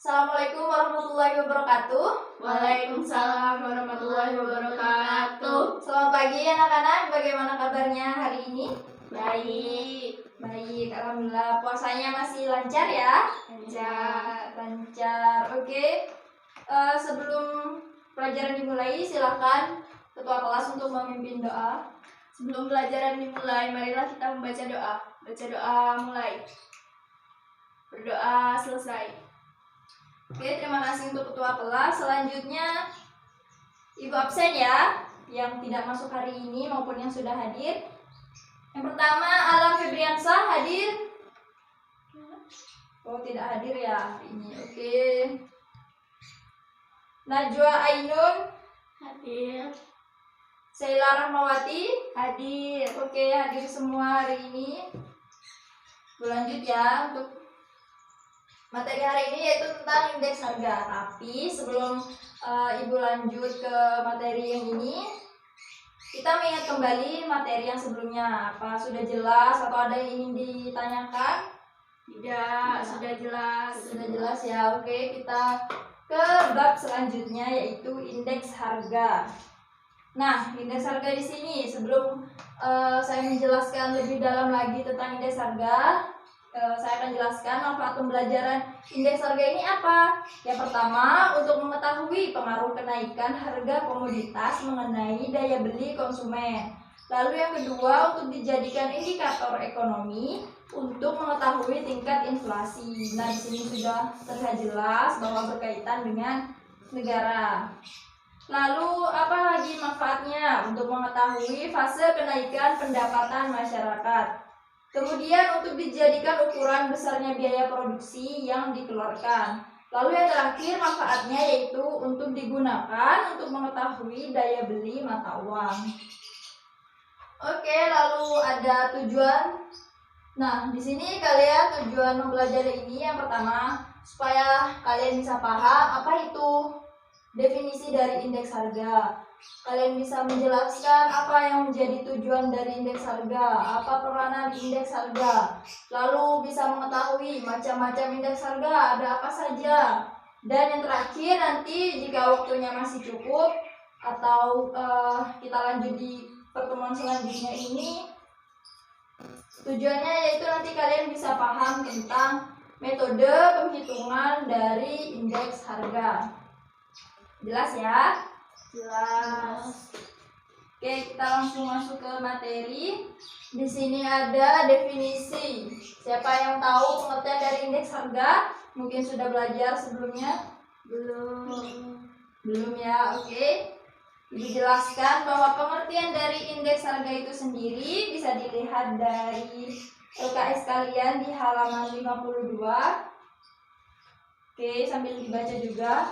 Assalamualaikum warahmatullahi wabarakatuh. Waalaikumsalam warahmatullahi wabarakatuh. Selamat pagi anak-anak, bagaimana kabarnya hari ini? Baik. Baik, alhamdulillah. Puasanya masih lancar ya? Lancar. Oke. Sebelum pelajaran dimulai, silakan ketua kelas untuk memimpin doa. Sebelum pelajaran dimulai, marilah kita membaca doa. Baca doa mulai. Berdoa selesai. Oke, terima kasih untuk ketua kelas. Selanjutnya, Ibu absen ya, yang tidak masuk hari ini maupun yang sudah hadir. Yang pertama, Alam Febriansah hadir. Oh, tidak hadir ya hari ini. Oke. Najwa Ainun Hadir. Sheila Rahmawati Hadir. Oke, hadir semua hari ini. Berlanjut ya untuk materi hari ini, yaitu tentang indeks harga. Tapi sebelum Ibu lanjut ke materi yang ini, kita mengingat kembali materi yang sebelumnya. Apa sudah jelas atau ada yang ingin ditanyakan? Tidak, sudah jelas. Sudah jelas ya. Oke, kita ke bab selanjutnya, yaitu indeks harga. Nah, indeks harga di sini, sebelum saya menjelaskan lebih dalam lagi tentang indeks harga, saya akan jelaskan manfaat pembelajaran indeks harga ini apa. Yang pertama, untuk mengetahui pengaruh kenaikan harga komoditas mengenai daya beli konsumen. Lalu yang kedua, untuk dijadikan indikator ekonomi untuk mengetahui tingkat inflasi. Nah, di sini sudah terlihat jelas bahwa berkaitan dengan negara. Lalu apa lagi manfaatnya? Untuk mengetahui fase kenaikan pendapatan masyarakat. Kemudian untuk dijadikan ukuran besarnya biaya produksi yang dikeluarkan. Lalu yang terakhir manfaatnya yaitu untuk digunakan untuk mengetahui daya beli mata uang. Oke, lalu ada tujuan. Nah, di sini kalian tujuan mempelajari ini yang pertama supaya kalian bisa paham apa itu definisi dari indeks harga. Kalian bisa menjelaskan apa yang menjadi tujuan dari indeks harga, apa peranan indeks harga. Lalu bisa mengetahui macam-macam indeks harga, ada apa saja. Dan yang terakhir nanti jika waktunya masih cukup atau kita lanjut di pertemuan selanjutnya ini, tujuannya yaitu nanti kalian bisa paham tentang metode penghitungan dari indeks harga. Jelas ya? Jelas. Oke, kita langsung masuk ke materi. Di sini ada definisi. Siapa yang tahu pengertian dari indeks harga? Mungkin sudah belajar sebelumnya? Belum ya, oke. Dijelaskan bahwa pengertian dari indeks harga itu sendiri bisa dilihat dari LKS kalian di halaman 52. Oke, sambil dibaca juga.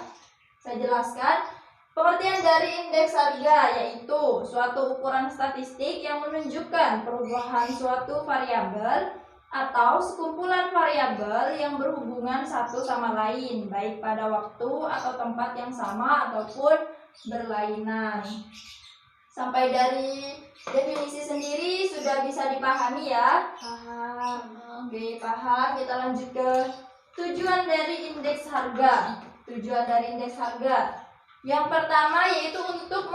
Saya jelaskan. Pengertian dari indeks harga yaitu suatu ukuran statistik yang menunjukkan perubahan suatu variabel atau sekumpulan variabel yang berhubungan satu sama lain, baik pada waktu atau tempat yang sama ataupun berlainan. Sampai dari definisi sendiri sudah bisa dipahami ya? Paham. Oke, paham. Kita lanjut ke tujuan dari indeks harga. Tujuan dari indeks harga yang pertama yaitu untuk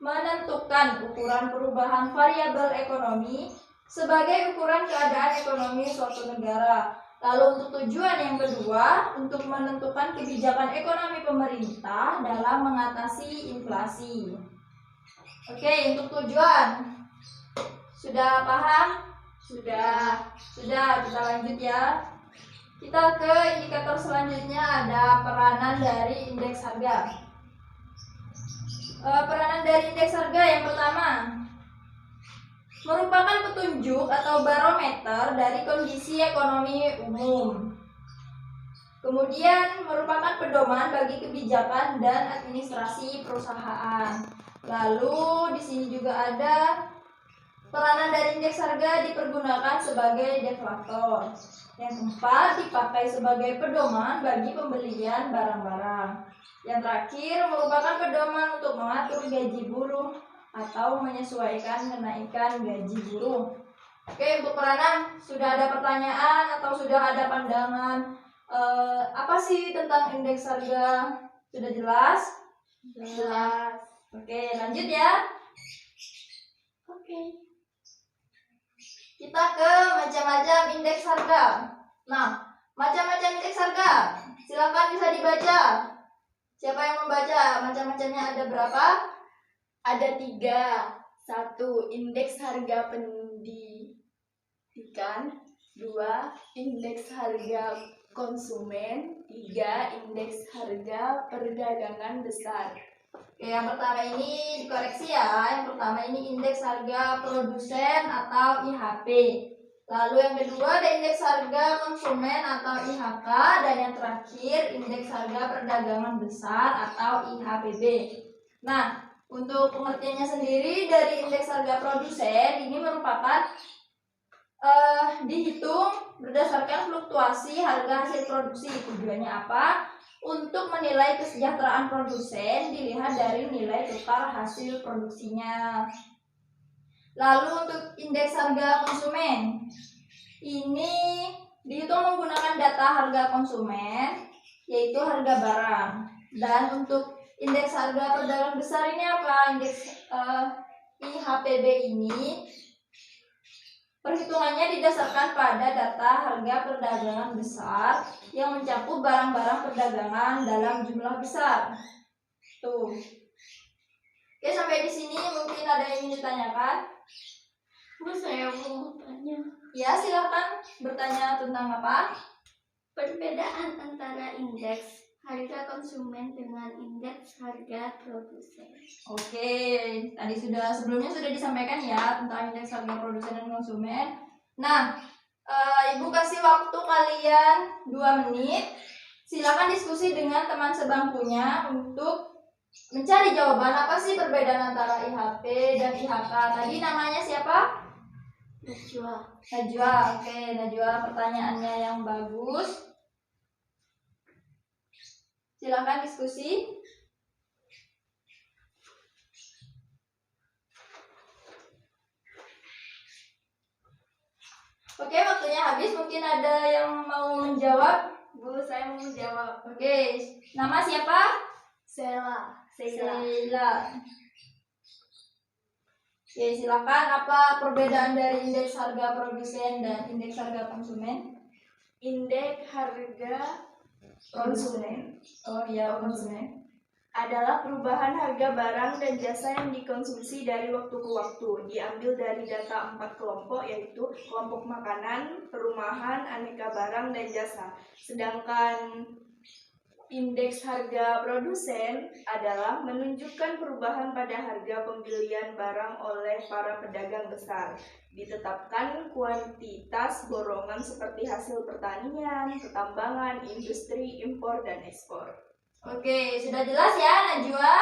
menentukan ukuran perubahan variabel ekonomi sebagai ukuran keadaan ekonomi suatu negara. Lalu untuk tujuan yang kedua, untuk menentukan kebijakan ekonomi pemerintah dalam mengatasi inflasi. Oke, untuk tujuan sudah paham? Sudah, kita lanjut ya. Kita ke indikator selanjutnya, ada peranan dari indeks harga. Peranan dari indeks harga yang pertama merupakan petunjuk atau barometer dari kondisi ekonomi umum. Kemudian merupakan pedoman bagi kebijakan dan administrasi perusahaan. Lalu di sini juga ada peranan dari indeks harga dipergunakan sebagai deflator. Yang keempat, dipakai sebagai pedoman bagi pembelian barang-barang. Yang terakhir, merupakan pedoman untuk mengatur gaji buruh atau menyesuaikan kenaikan gaji buruh. Oke, untuk peranan, sudah ada pertanyaan atau sudah ada pandangan apa sih tentang indeks harga? Sudah jelas? Jelas. Oke, lanjut ya. Oke. Kita ke macam-macam indeks harga. Nah, macam-macam indeks harga, silakan bisa dibaca. Siapa yang membaca? Macam-macamnya ada berapa? Ada 3. 1. Indeks harga pendidikan. 2. Indeks harga konsumen. 3. Indeks harga perdagangan besar. Oke, yang pertama ini dikoreksi ya. Yang pertama ini indeks harga produsen atau IHP. Lalu yang kedua ada indeks harga konsumen atau IHK, dan yang terakhir indeks harga perdagangan besar atau IHPB. Nah, untuk pengertiannya sendiri dari indeks harga produsen ini merupakan dihitung berdasarkan fluktuasi harga hasil produksi. Tujuannya apa? Untuk menilai kesejahteraan produsen dilihat dari nilai tukar hasil produksinya. Lalu untuk indeks harga konsumen, ini dihitung menggunakan data harga konsumen, yaitu harga barang. Dan untuk indeks harga perdagangan besar ini apa? Indeks IHPB ini perhitungannya didasarkan pada data harga perdagangan besar yang mencakup barang-barang perdagangan dalam jumlah besar. Tuh. Oke, sampai di sini mungkin ada yang ingin ditanyakan? Bu, saya mau tanya. Ya, silakan bertanya tentang apa? Perbedaan antara indeks harga konsumen dengan indeks harga produsen. Oke, tadi sebelumnya sudah disampaikan ya tentang indeks harga produsen dan konsumen. Nah, Ibu kasih waktu kalian 2 menit. Silakan diskusi dengan teman sebangkunya untuk mencari jawaban apa sih perbedaan antara IHP dan IHK. Tadi namanya siapa? Najwa. Oke, Najwa, pertanyaannya yang bagus. Silakan diskusi. Oke, waktunya habis. Mungkin ada yang mau menjawab. Bu, saya mau menjawab. Oke, nama siapa? Sheila. Oke, silakan. Apa perbedaan dari indeks harga produsen dan indeks harga konsumen? Indeks harga konsumen. Oh iya, konsumen. Adalah perubahan harga barang dan jasa yang dikonsumsi dari waktu ke waktu. Diambil dari data 4 kelompok, yaitu kelompok makanan, perumahan, aneka barang, dan jasa. Sedangkan indeks harga produsen adalah menunjukkan perubahan pada harga pembelian barang oleh para pedagang besar. Ditetapkan kuantitas borongan seperti hasil pertanian, pertambangan, industri, impor, dan ekspor. Oke, sudah jelas ya Najwa?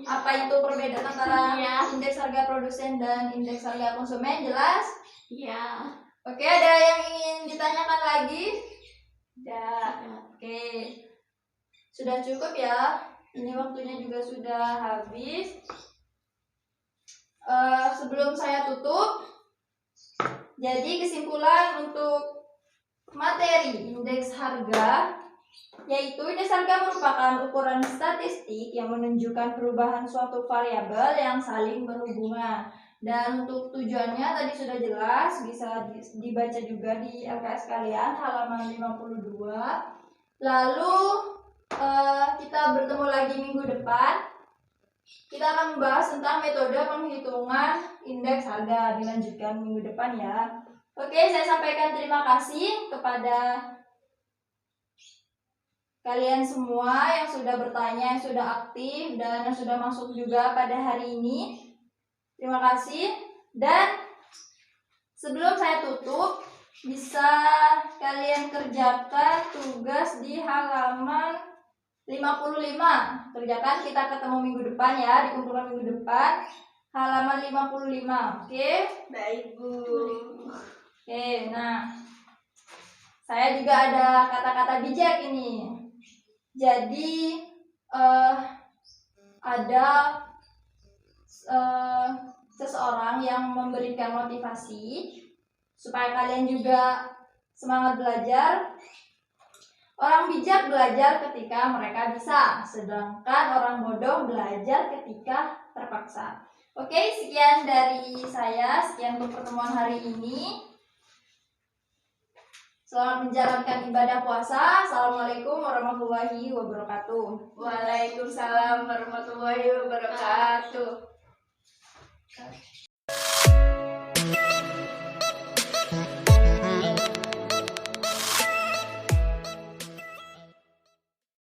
Apa itu perbedaan antara indeks harga produsen dan indeks harga konsumen? Jelas? Iya. Oke, ada yang ingin ditanyakan lagi? Tidak. Oke, sudah cukup ya. Ini waktunya juga sudah habis. Sebelum saya tutup, jadi kesimpulan untuk materi indeks harga, yaitu indeks harga merupakan ukuran statistik yang menunjukkan perubahan suatu variabel yang saling berhubungan. Dan untuk tujuannya tadi sudah jelas, bisa dibaca juga di LKS kalian halaman 52. Lalu kita bertemu lagi minggu depan. Kita akan membahas tentang metode penghitungan indeks harga. Dilanjutkan minggu depan ya. Oke, saya sampaikan terima kasih kepada kalian semua yang sudah bertanya, yang sudah aktif, dan yang sudah masuk juga pada hari ini. Terima kasih. Dan sebelum saya tutup, bisa kalian kerjakan tugas di halaman 55. Kerjakan, kita ketemu minggu depan ya, dikumpulkan minggu depan. Halaman 55, oke? Baik, Bu. Oke, nah saya juga ada kata-kata bijak ini. Jadi ada seseorang yang memberikan motivasi supaya kalian juga semangat belajar. Orang bijak belajar ketika mereka bisa, sedangkan orang bodoh belajar ketika terpaksa. Oke, sekian dari saya, sekian untuk pertemuan hari ini. Selamat menjalankan ibadah puasa. Assalamualaikum warahmatullahi wabarakatuh. Waalaikumsalam warahmatullahi wabarakatuh.